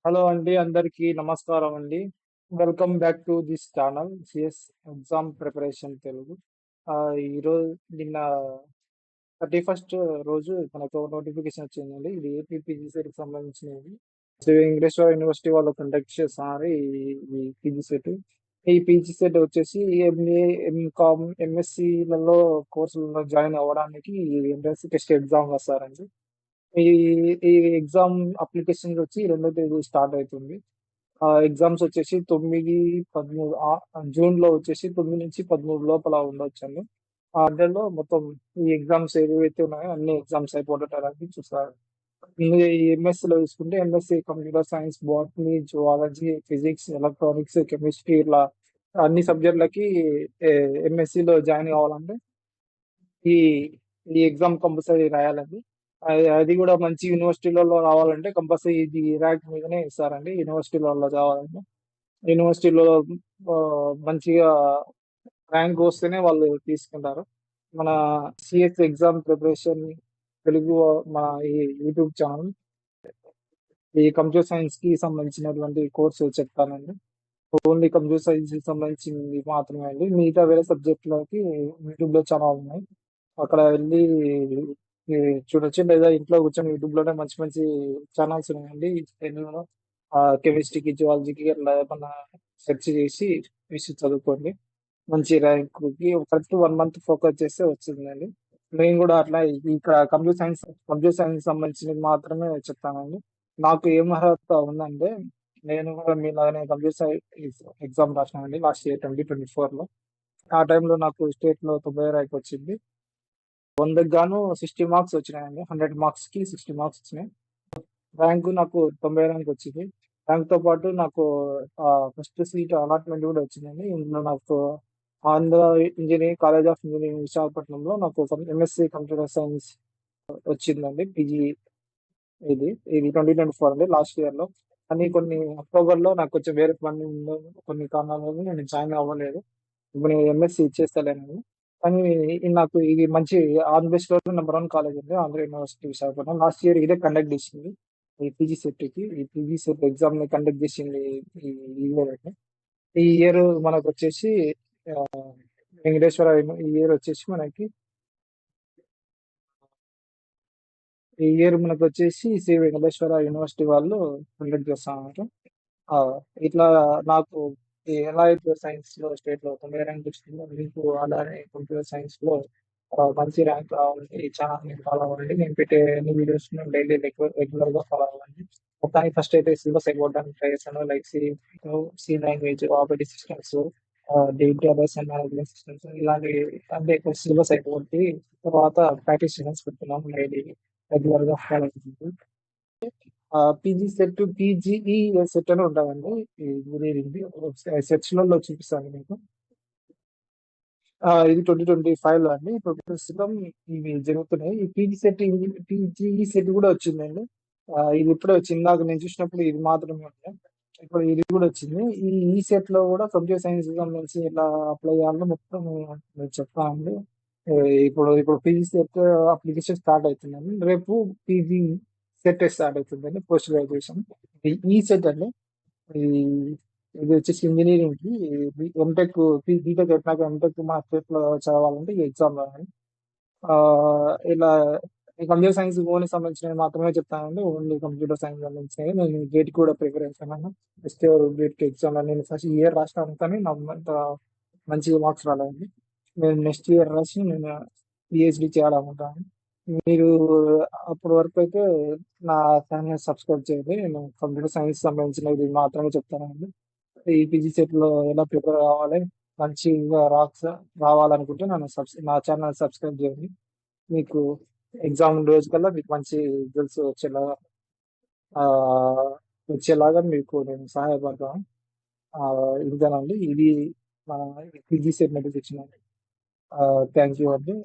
Hello అండి, అందరికీ నమస్కారం అండి. Welcome back to this channel CS exam preparation Telugu. ఈరోజు నిన్న 31st రోజు మనకు నోటిఫికేషన్ వచ్చిందండి. ఇది ఏపీపీజీసెట్‌కి సంబంధించినది. శ్రీ వెంకటేశ్వర యూనివర్సిటీ వాళ్ళు కండక్ట్ చేస్తున్నారు ఈ పీజీ సెట్. ఈ పీజీ సెట్ వచ్చేసి ఎంఏ, ఎంకామ్, ఎంఎస్సీలలో కోర్సులలో జాయిన్ అవ్వడానికి ఈ ఎంట్రన్స్ టెస్ట్ ఎగ్జామ్ రాస్తారండి. ఈ ఈ ఎగ్జామ్ అప్లికేషన్ వచ్చి 2వ తేదీ స్టార్ట్ అవుతుంది. ఎగ్జామ్స్ వచ్చేసి 9, 13 జూన్‌లో వచ్చేసి 9-13 లోపల ఉండొచ్చండి. ఆ అడ్డలో మొత్తం ఈ ఎగ్జామ్స్ ఏవేవైతే ఉన్నాయో అన్ని ఎగ్జామ్స్ అయిపోగొట్టడానికి చూస్తారు. ఇందులో ఈ ఎంఎస్సీలో చూసుకుంటే MSc computer science, botany, zoology, physics, electronics, chemistry ఇలా అన్ని సబ్జెక్టులకి ఎంఎస్సీలో జాయిన్ కావాలంటే ఈ ఈ ఎగ్జామ్ కంపల్సరీ రాయాలండి. అది కూడా మంచి యూనివర్సిటీలలో రావాలంటే కంపల్సరీ ఇది ర్యాంక్ మీదనే ఇస్తారండి. యూనివర్సిటీలలో రావాలంటే యూనివర్సిటీలో మంచిగా ర్యాంక్ వస్తేనే వాళ్ళు తీసుకుంటారు. మన సిఎస్ ఎగ్జామ్ ప్రిపరేషన్ తెలుగు మన ఈ యూట్యూబ్ ఛానల్ ఈ కంప్యూటర్ సైన్స్ కి సంబంధించినటువంటి కోర్సు చెప్తానండి. ఓన్లీ కంప్యూటర్ సైన్స్ కి సంబంధించింది మాత్రమే అండి. మిగతా వేరే సబ్జెక్టులకి యూట్యూబ్ లో ఛానల్ ఉన్నాయి. అక్కడ వెళ్ళి ఈ చూడొచ్చు, లేదా ఇంట్లో కూర్చొని యూట్యూబ్ లోనే మంచి మంచి ఛానల్స్ ఉన్నాయండి. తెలుగులో కెమిస్ట్రీకి, జువాలజీకి అట్లా ఏమన్నా సెర్చ్ చేసి చూసి చదువుకోండి. మంచి ర్యాంక్ కి కరెక్ట్ 1 మంత్ ఫోకస్ చేస్తే వచ్చిందండి. నేను కూడా అట్లా ఇక్కడ కంప్యూటర్ సైన్స్ సంబంధించినవి మాత్రమే చెప్తానండి. నాకు ఏం అర్హత ఉందంటే, నేను కూడా మీలాగానే కంప్యూటర్ సైన్స్ ఎగ్జామ్ రాసినానండి లాస్ట్ ఇయర్ 2024లో. ఆ టైంలో నాకు స్టేట్ లో 90 ర్యాంక్ వచ్చింది. 100కి గాను 60 మార్క్స్ వచ్చినాయండి. 100 మార్క్స్ కి 60 మార్క్స్ వచ్చినాయి. ర్యాంక్ నాకు 90 ర్యాంక్ వచ్చింది. ర్యాంక్ తో పాటు నాకు ఫస్ట్ సీట్ అలాట్మెంట్ కూడా వచ్చిందండి. ఇందులో నాకు ఆంధ్ర కాలేజ్ ఆఫ్ ఇంజనీరింగ్ విశాఖపట్నంలో నాకు ఎంఎస్సి కంప్యూటర్ సైన్స్ వచ్చిందండి. పీజీ ఇది ఇది 2024 అండి, లాస్ట్ ఇయర్ లో. కానీ కొన్ని అక్టోబర్ లో నాకు కొంచెం వేరే పని కొన్ని కారణాల వల్ల నేను జాయిన్ అవ్వలేదు. ఇప్పుడు నేను ఎంఎస్సి ఇచ్చేస్తాను. కానీ నాకు ఇది మంచి ఆంధ్రప్రదేశ్ లో నెంబర్ 1 కాలేజ్ అండి, Andhra university Visakhapatnam. Last year ఇదే కండక్ట్ చేసింది. ఈ పీజీ సెట్ ఎగ్జామ్ ని కండక్ట్ చేసింది ఈ ఇయర్ అండి. ఈ ఇయర్ మనకు వచ్చేసి ఆ, వెంకటేశ్వర ఈ ఇయర్ వచ్చేసి మనకి ఈ ఇయర్ మనకు వచ్చేసి శ్రీ వెంకటేశ్వర యూనివర్సిటీ వాళ్ళు కండక్ట్ చేస్తున్నారు. ఆ, ఇట్లా నాకు ఎలా అయితే సైన్స్ లో స్టేట్ లో 90 ర్యాంక్ వచ్చిందో, మీకు అలానే కంప్యూటర్ సైన్స్ లో మంచి ర్యాంక్ రావాలంటే ఈ ఛానల్ నేను ఫాలో అవ్వండి. నేను పెట్టే అన్ని వీడియోస్ డైలీ రెగ్యులర్ గా ఫాలో అవ్వండి. మొత్తానికి ఫస్ట్ అయితే సిలబస్ అయిపోవడానికి ట్రై చేస్తాను. Like C language, operating systems, database and management systems ఇలాంటి అంటే సిలబస్ అయిపోతుంది. తర్వాత ప్రాక్టీస్ చేయడానికి పెడుతున్నాం డైలీ రెగ్యులర్ గా ఫాలో అవుతుంది. పీజీ సెట్, పీజీఈ సెట్ అని ఉంటాయండి. ఈ ఇంజనీరింగ్ సెక్షన్లలో చూపిస్తాను మీకు. ఇది 2025 లో అండి. ఇప్పుడు ప్రస్తుతం ఇవి జరుగుతున్నాయి. ఈ పీజీఈ సెట్ కూడా వచ్చిందండి. ఇది ఇప్పుడే వచ్చింది. నాకు నేను చూసినప్పుడు ఇది మాత్రమే ఉండే. ఇప్పుడు ఇది కూడా వచ్చింది. ఈ సెట్ లో కూడా కంప్యూటర్ సైన్స్ సంబంధించి ఎలా అప్లై చేయాలో మొత్తం నేను చెప్తానండి. ఏ, ఇప్పుడు పీజీ సెట్ అప్లికేషన్ స్టార్ట్ అవుతుందండి. రేపు పీజీ సెట్ స్టార్ట్ అవుతుందండి, పోస్ట్ గ్రాడ్యుయేషన్. ఈ సెట్ అండి. ఈ ఇది వచ్చేసి ఇంజనీరింగ్ కి ఎంటెక్, బీటెక్ అయిపోయినాక ఎంటెక్ మా స్టేట్ లో చదవాలంటే ఈ ఎగ్జామ్ రాయాలి. ఆ, ఇలా ఈ కంప్యూటర్ సైన్స్ ఓన్లీ సంబంధించినవి మాత్రమే చెప్తానండి. ఓన్లీ కంప్యూటర్ సైన్స్ సంబంధించినవి. నేను గేట్ కూడా ప్రిపేర్ అవుతున్నాను. నెక్స్ట్ ఇయర్ గేట్ ఎగ్జామ్ నేను ఫస్ట్ ఇయర్ రాసినాను, కానీ నాకు అంత మంచిగా మార్క్స్ రాలేదండి. నేను నెక్స్ట్ ఇయర్ రాసి నేను పిహెచ్డి చేయాలనుకుంటాను. మీరు అప్పటి వరకు అయితే నా ఛానల్ సబ్స్క్రైబ్ చేయండి. నేను కంప్యూటర్ సైన్స్ సంబంధించినవి మాత్రమే చెప్తానండి. ఈ పీజీ సెట్ లో ఎలా ప్రిపేర్ కావాలి, మంచిగా రావాలనుకుంటే నా ఛానల్ సబ్స్క్రైబ్ చేయండి. మీకు ఎగ్జామ్ రోజుకల్లా మీకు మంచి రిజల్ట్స్ ఆ, వచ్చేలాగా మీకు నేను సహాయపడతాను. ఇంతేనండి. ఇది మన పీజీ సెట్ నోటిఫికేషన్ అండి. థ్యాంక్ యూ అండి.